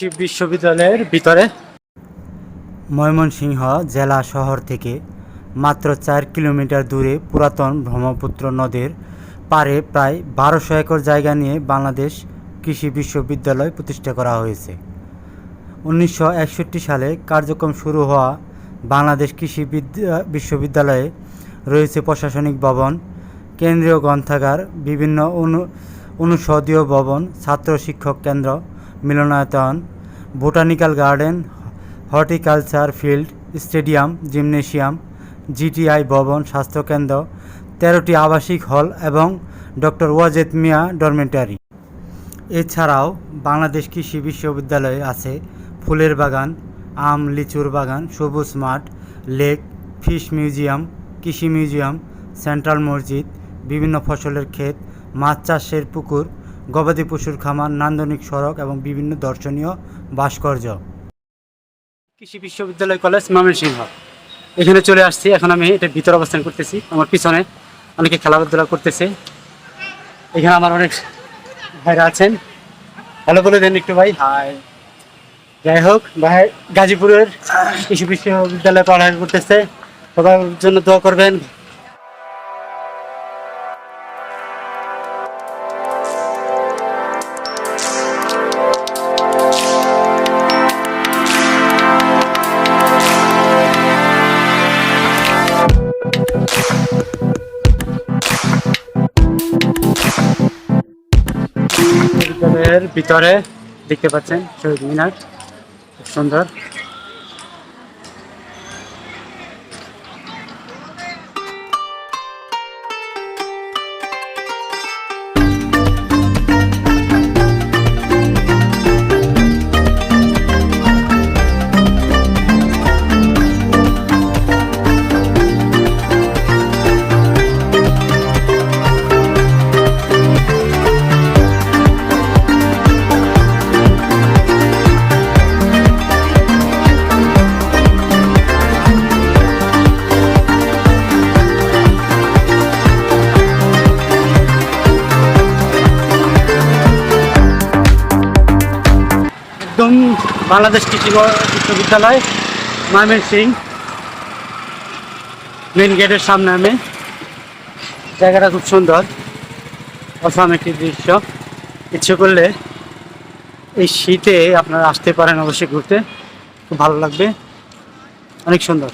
কৃষি বিশ্ববিদ্যালয়ের ভিতরে ময়মনসিংহ জেলা শহর থেকে মাত্র 4 কিলোমিটার দূরে পুরাতন ব্রহ্মপুত্র নদের পাড়ে প্রায় 1200 একর জায়গা নিয়ে বাংলাদেশ কৃষি বিশ্ববিদ্যালয় প্রতিষ্ঠা করা হয়েছে। 1961 সালে কার্যক্রম শুরু হওয়া বাংলাদেশ কৃষি বিশ্ববিদ্যালয়ে রয়েছে প্রশাসনিক ভবন, কেন্দ্রীয় গ্রন্থাগার, বিভিন্ন অনুষদীয় ভবন, ছাত্র শিক্ষক কেন্দ্র, মিলনায়তন, botanical garden, horticulture field, stadium, gymnasium, GTI ভবন, স্বাস্থ্যকেন্দ্র, 13টি আবাসিক হল এবং ডক্টর ওয়াজেদ মিয়া ডরমেটারি। এছাড়াও বাংলাদেশ কৃষি বিশ্ববিদ্যালয়ে আছে ফুলের বাগান, আম লিচুর বাগান, সবুজ মাঠ, লেক, ফিশ মিউজিয়াম, কৃষি মিউজিয়াম, সেন্ট্রাল মসজিদ, বিভিন্ন ফসলের ক্ষেত, মাছ চাষের পুকুর, গবাদি পশুর খামার, নান্দনিক সড়ক এবং বিভিন্ন দর্শনীয় ভাস্কর্য। কৃষি বিশ্ববিদ্যালয় কলেজ ময়মনসিংহ, এখানে চলে আসছি। এখন আমি এটা ভিতরে অবস্থান করতেছি। আমার পিছনে অনেকে খেলাধুলা করতেছে। এখানে আমার অনেক ভাইরা আছেন। হ্যালো বলে দেন একটু ভাই। হাই। যাই হোক, ভাই গাজীপুরের কৃষি বিশ্ববিদ্যালয়ে পড়ালেখা করতেছে, সবার জন্য দোয়া করবেন। বিদ্যালয়ের ভিতরে দেখতে পাচ্ছেন শহীদ মিনার, খুব সুন্দর। একদম বাংলাদেশ কৃষি বিশ্ববিদ্যালয় ময়মনসিংহ মেন গেটের সামনে আমি। জায়গাটা খুব সুন্দর, অসাম একটি দৃশ্য। ইচ্ছে করলে এই শীতে আপনারা আসতে পারেন অবশ্যই ঘুরতে, খুব ভালো লাগবে, অনেক সুন্দর।